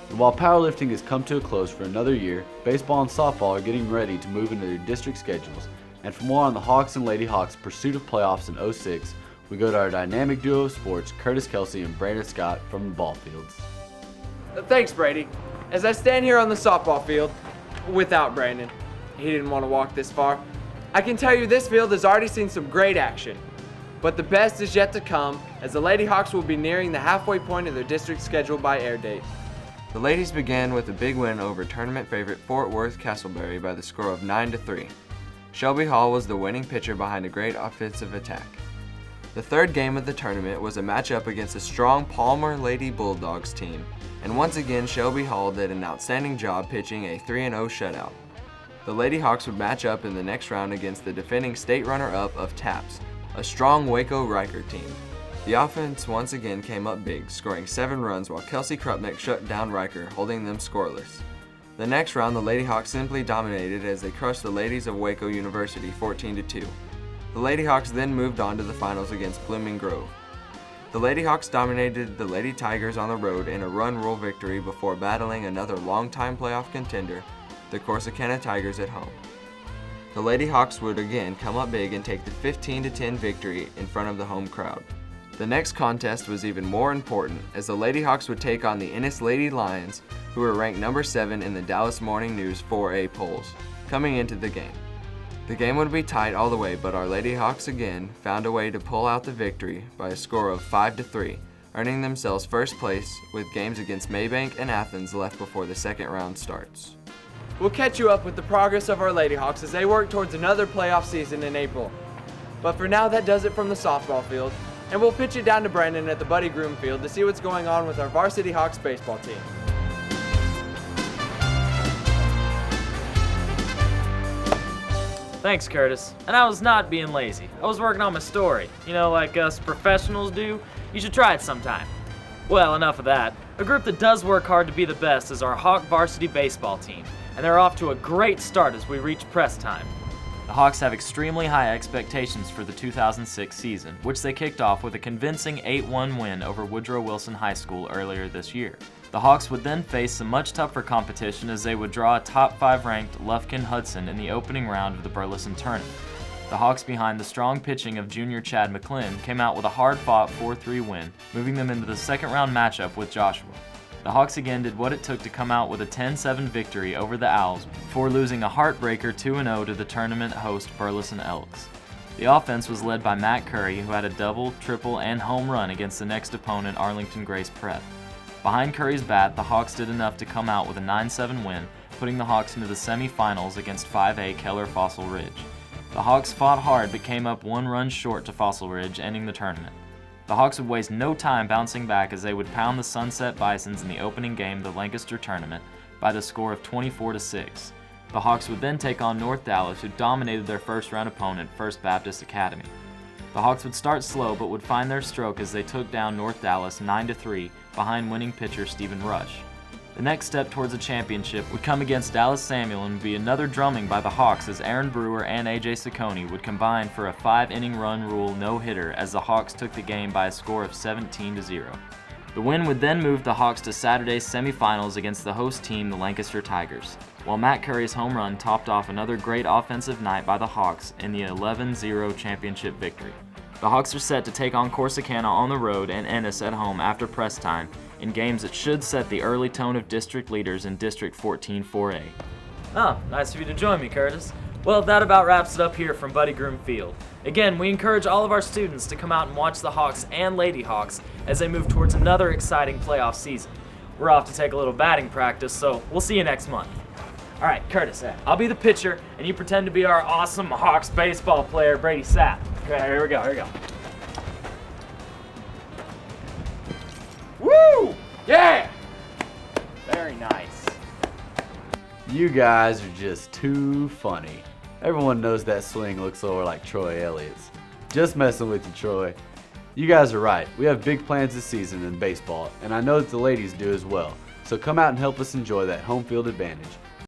And while powerlifting has come to a close for another year, baseball and softball are getting ready to move into their district schedules. And for more on the Hawks and Lady Hawks' pursuit of playoffs in '06, we go to our dynamic duo of sports, Curtis Kelsey and Brandon Scott from the ball fields. Thanks, Brady. As I stand here on the softball field, without Brandon, he didn't want to walk this far, I can tell you this field has already seen some great action. But the best is yet to come, as the Lady Hawks will be nearing the halfway point of their district schedule by air date. The ladies began with a big win over tournament favorite Fort Worth Castleberry by the score of 9-3. Shelby Hall was the winning pitcher behind a great offensive attack. The third game of the tournament was a matchup against a strong Palmer Lady Bulldogs team, and once again Shelby Hall did an outstanding job pitching a 3-0 shutout. The Lady Hawks would match up in the next round against the defending state runner-up of TAPS, a strong Waco Riker team. The offense once again came up big, scoring 7 runs while Kelsey Krupnick shut down Riker, holding them scoreless. The next round, the Lady Hawks simply dominated as they crushed the ladies of Waco University 14-2. The Lady Hawks then moved on to the finals against Blooming Grove. The Lady Hawks dominated the Lady Tigers on the road in a run rule victory before battling another longtime playoff contender, the Corsicana Tigers at home. The Lady Hawks would again come up big and take the 15-10 victory in front of the home crowd. The next contest was even more important as the Lady Hawks would take on the Ennis Lady Lions, who were ranked number 7 in the Dallas Morning News 4A polls, coming into the game. The game would be tight all the way, but our Lady Hawks again found a way to pull out the victory by a score of 5-3, earning themselves first place with games against Maybank and Athens left before the second round starts. We'll catch you up with the progress of our Lady Hawks as they work towards another playoff season in April. But for now, that does it from the softball field, and we'll pitch it down to Brandon at the Buddy Groom Field to see what's going on with our Varsity Hawks baseball team. Thanks, Curtis. And I was not being lazy. I was working on my story. You know, like us professionals do. You should try it sometime. Well, enough of that. A group that does work hard to be the best is our Hawk varsity baseball team, and they're off to a great start as we reach press time. The Hawks have extremely high expectations for the 2006 season, which they kicked off with a convincing 8-1 win over Woodrow Wilson High School earlier this year. The Hawks would then face some much tougher competition as they would draw a top 5 ranked Lufkin Hudson in the opening round of the Burleson tournament. The Hawks, behind the strong pitching of junior Chad McClin, came out with a hard-fought 4-3 win, moving them into the second round matchup with Joshua. The Hawks again did what it took to come out with a 10-7 victory over the Owls before losing a heartbreaker 2-0 to the tournament host Burleson Elks. The offense was led by Matt Curry, who had a double, triple, and home run against the next opponent, Arlington Grace Prep. Behind Curry's bat, the Hawks did enough to come out with a 9-7 win, putting the Hawks into the semifinals against 5A Keller Fossil Ridge. The Hawks fought hard but came up 1 run short to Fossil Ridge, ending the tournament. The Hawks would waste no time bouncing back as they would pound the Sunset Bisons in the opening game of the Lancaster tournament by the score of 24-6. The Hawks would then take on North Dallas, who dominated their first round opponent, First Baptist Academy. The Hawks would start slow but would find their stroke as they took down North Dallas 9-3 behind winning pitcher Stephen Rush. The next step towards a championship would come against Dallas Samuel and be another drumming by the Hawks as Aaron Brewer and AJ Ciccone would combine for a 5-inning run rule no-hitter as the Hawks took the game by a score of 17-0. The win would then move the Hawks to Saturday's semifinals against the host team, the Lancaster Tigers, while Matt Curry's home run topped off another great offensive night by the Hawks in the 11-0 championship victory. The Hawks are set to take on Corsicana on the road and Ennis at home after press time in games that should set the early tone of district leaders in District 14-4A. Oh, nice of you to join me, Curtis. Well, that about wraps it up here from Buddy Groom Field. Again, we encourage all of our students to come out and watch the Hawks and Lady Hawks as they move towards another exciting playoff season. We're off to take a little batting practice, so we'll see you next month. All right, Curtis, I'll be the pitcher, and you pretend to be our awesome Hawks baseball player, Brady Sapp. Okay, here we go. Woo! Yeah! Very nice. You guys are just too funny. Everyone knows that swing looks over like Troy Elliott's. Just messing with you, Troy. You guys are right. We have big plans this season in baseball, and I know that the ladies do as well. So come out and help us enjoy that home field advantage.